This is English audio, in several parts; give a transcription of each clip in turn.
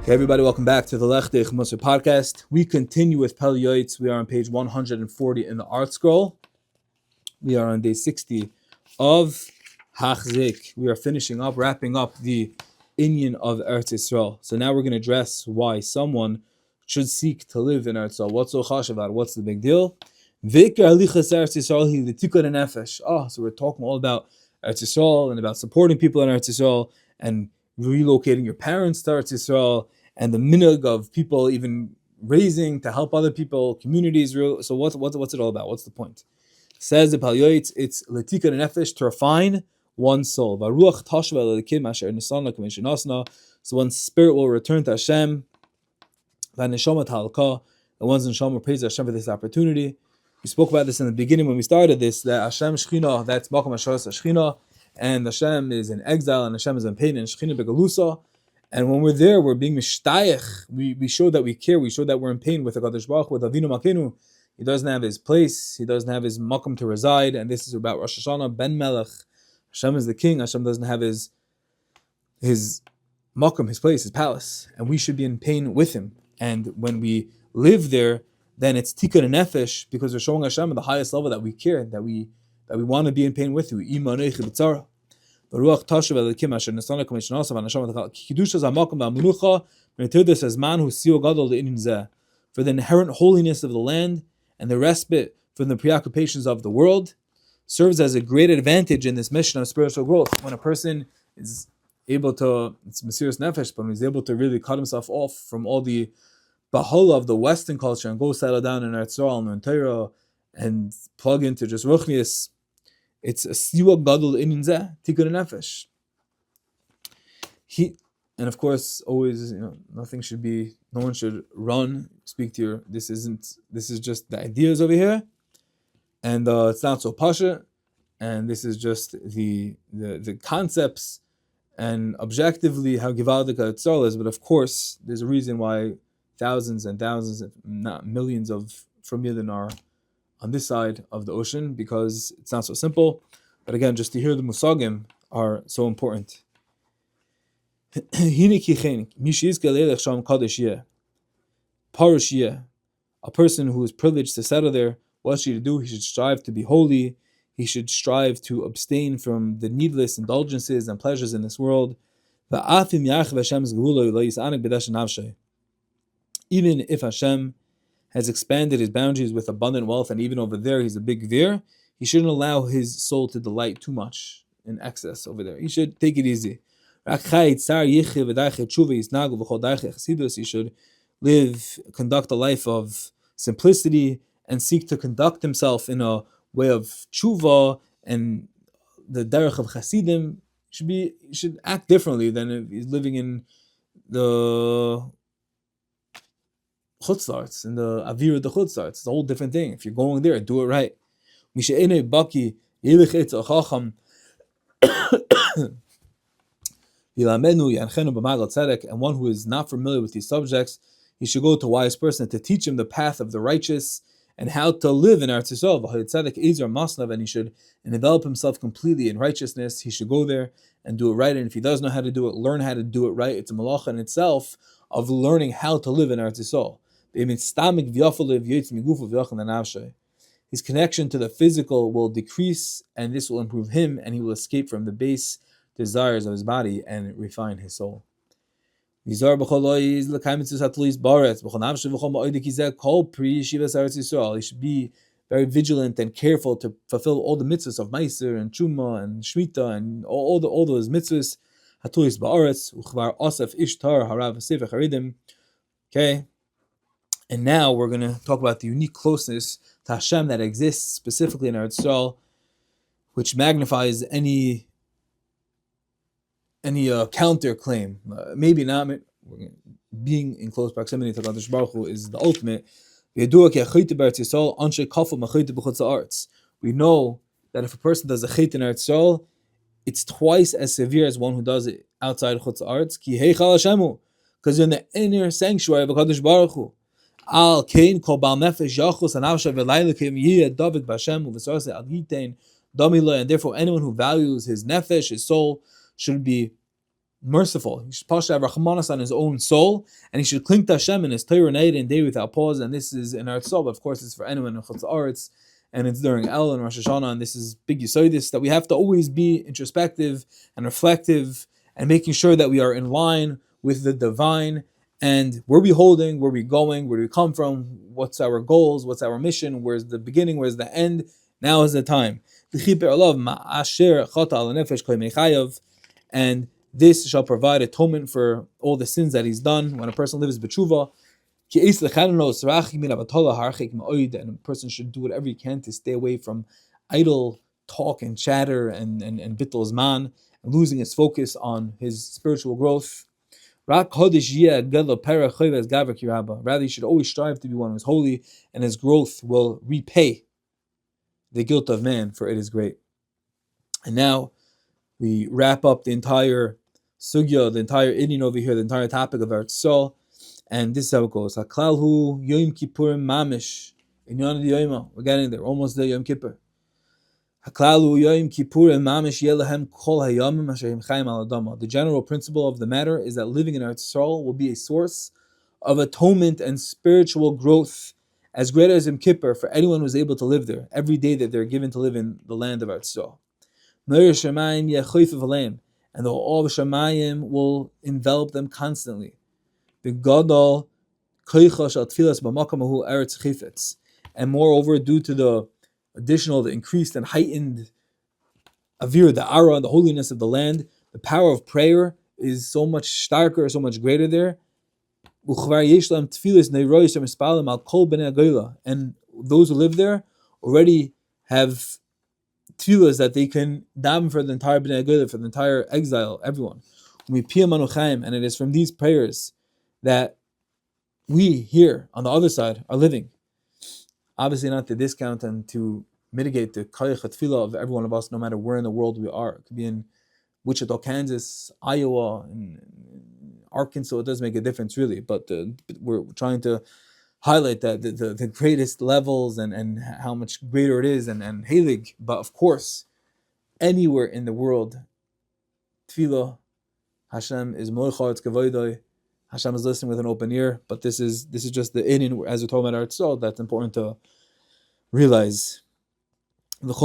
Okay, everybody, welcome back to the Lechtich Musar podcast. We continue with Pele Yoeitz. We are on page 140 in the Art Scroll. We are on day 60 of Hachzik. We are wrapping up the Inyan of Eretz Yisrael. So now we're going to address why someone should seek to live in Eretz Yisrael. What's so chash about it? What's the big deal? So we're talking all about Eretz Yisrael and about supporting people in Eretz Yisrael and relocating your parents to Eretz Yisrael, and the minhag of people even raising to help other people, communities. So what's it all about? What's the point? Says the Pele Yoeitz, it's letika nefesh, to refine one's soul. So one's spirit will return to Hashem. The one's neshama praise Hashem for this opportunity. We spoke about this in the beginning when we started this, that Hashem Shechina, that's Makom Hashem Shechina, and Hashem is in exile, and Hashem is in pain, and Shechina begalusa. And when we're there, we're being mishtayach. We show that we care. We show that we're in pain with HaKadosh Baruch Hu, with Avinu Malkeinu. He doesn't have his place. He doesn't have his makom to reside. And this is about Rosh Hashanah, Ben Melech. Hashem is the king. Hashem doesn't have his makom, his place, his palace. And we should be in pain with him. And when we live there, then it's tikkun and nefesh, because we're showing Hashem at the highest level that we care, that we want to be in pain with you. For the inherent holiness of the land and the respite from the preoccupations of the world serves as a great advantage in this mission of spiritual growth. When a person is able to, it's Mesiras Nefesh, but when he's able to really cut himself off from all the bahala of the Western culture and go settle down in Eretz Yisrael and Torah and plug into just Ruchnius, it's a siwa gadol inin zeh, tikkun nefesh. And of course, always, no one should run, speak to your, this is just the ideas over here, and it's not so pasha, and this is just the concepts, and objectively how givaldik Eretz is, but of course, there's a reason why thousands and thousands, if not millions of from Yidden are on this side of the ocean, because it's not so simple. But again, just to hear the musagim are so important. A person who is privileged to settle there, what should he do? He should strive to be holy. He should strive to abstain from the needless indulgences and pleasures in this world. Even if Hashem has expanded his boundaries with abundant wealth, and even over there he's a big veer, he shouldn't allow his soul to delight too much in excess over there. He should take it easy. He should conduct a life of simplicity and seek to conduct himself in a way of tshuva and the derech of chasidim. He should act differently than if he's living in the chutzlarts, in the avir of the chutzlarts. It's a whole different thing. If you're going there, do it right. And one who is not familiar with these subjects, he should go to a wise person to teach him the path of the righteous and how to live in Eretz Yisrael. And he should envelop himself completely in righteousness. He should go there and do it right. And if he doesn't know how to do it, learn how to do it right. It's a malacha in itself of learning how to live in Eretz Yisrael. His connection to the physical will decrease, and this will improve him, and he will escape from the base desires of his body and refine his soul. He should be very vigilant and careful to fulfill all the mitzvahs of Meiser and Truma and Shmita and all those mitzvahs. Okay, and now we're going to talk about the unique closeness to Hashem that exists specifically in Eretz Yisrael, which magnifies any counter claim. Maybe not. Being in close proximity to HaKadosh Baruch Hu is the ultimate. We know that if a person does a chait in Eretz Yisrael, it's twice as severe as one who does it outside Chutz La'aretz. Because you're in the inner sanctuary of HaKadosh Baruch Hu. Al kain kol bal nefesh yachus anavsha v'layla kim yiyah David b'Hashem u'v'sarse al yitain damila. And therefore, anyone who values his nefesh, his soul, should be merciful. He should pasha have rachmanas on his own soul, and he should cling to Hashem in his Torah night and day without pause. And this is in Eretz Yisrael, but of course it's for anyone in Chutz La'aretz, and it's during El and Rosh Hashanah. And this is big Yoeitz, that we have to always be introspective and reflective, and making sure that we are in line with the divine. And where we holding, where we going, where do we come from, what's our goals, what's our mission, where's the beginning, where's the end. Now is the time. And this shall provide atonement for all the sins that he's done when a person lives b'tshuva. And a person should do whatever he can to stay away from idle talk and chatter and bittul zman, and losing his focus on his spiritual growth. Rather, he should always strive to be one who is holy, and his growth will repay the guilt of man, for it is great. And now we wrap up the entire sugya, the entire inyan over here, the entire topic of Eretz Yisrael, and this is how it goes. Haklalhu Yom Kippurim Mamish. Inyan Yoma. We're getting there. Almost there. Yom Kippur. Haklalu Yom Kippurim Mamish Yelahem Kol Hayamim Hashem Chaim Al Adama. The general principle of the matter is that living in Eretz Yisrael will be a source of atonement and spiritual growth as great as Yom Kippur for anyone who's able to live there every day that they're given to live in the land of Eretz Yisrael. And the awe of Shemayim will envelop them constantly. And moreover, due to the additional, the increased and heightened avir, the ara, the holiness of the land, the power of prayer is so much starker, so much greater there. And those who live there already have tefillas that they can daven for the entire Bnei Agila, for the entire exile, everyone. And it is from these prayers that we here on the other side are living. Obviously not to discount and to mitigate the koyach tefillah of every one of us, no matter where in the world we are. It could be in Wichita, Kansas, Iowa, in Arkansas. It doesn't make a difference really, but we're trying to highlight that the greatest levels and how much greater it is and heilig. But of course, anywhere in the world, tefillah, Hashem is moicha, it's kavoidoi. Hashem is listening with an open ear. But this is just the inyan, as we're talking about Eretz Yisrael, that's important to realize. Each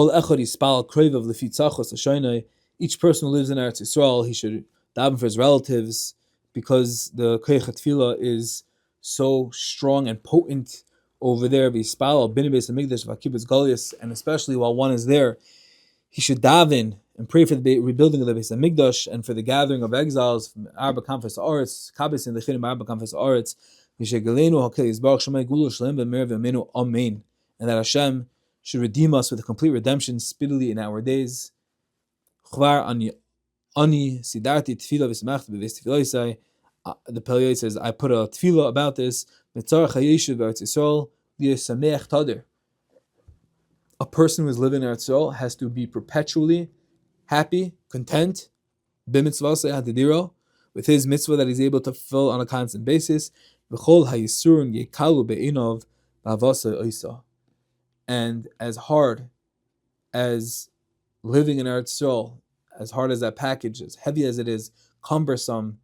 person who lives in Eretz Yisrael, he should daven for his relatives, because the koyach tefillah is so strong and potent over there. And especially while one is there, he should daven and pray for the rebuilding of the Beis Hamikdash and for the gathering of exiles from Arba Kanfas Haaretz, Kabis in the Chinim Arba Kanfas Haaretz, Amen. And that Hashem should redeem us with a complete redemption speedily in our days. The Pele says, I put a tefillah about this. A person who is living in Eretz Yisrael has to be perpetually happy, content, with his mitzvah that he's able to fulfill on a constant basis. And as hard as living in Eretz Yisrael, as hard as that package is, heavy as it is, cumbersome,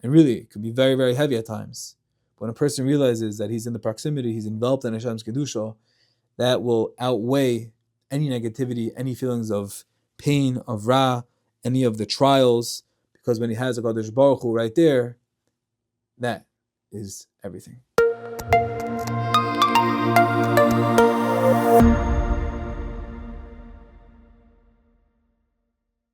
and really it could be very, very heavy at times. When a person realizes that he's in the proximity, he's enveloped in Hashem's Kedusha, that will outweigh any negativity, any feelings of pain, of ra, any of the trials, because when he has a Kadosh Baruch Hu right there, that is everything.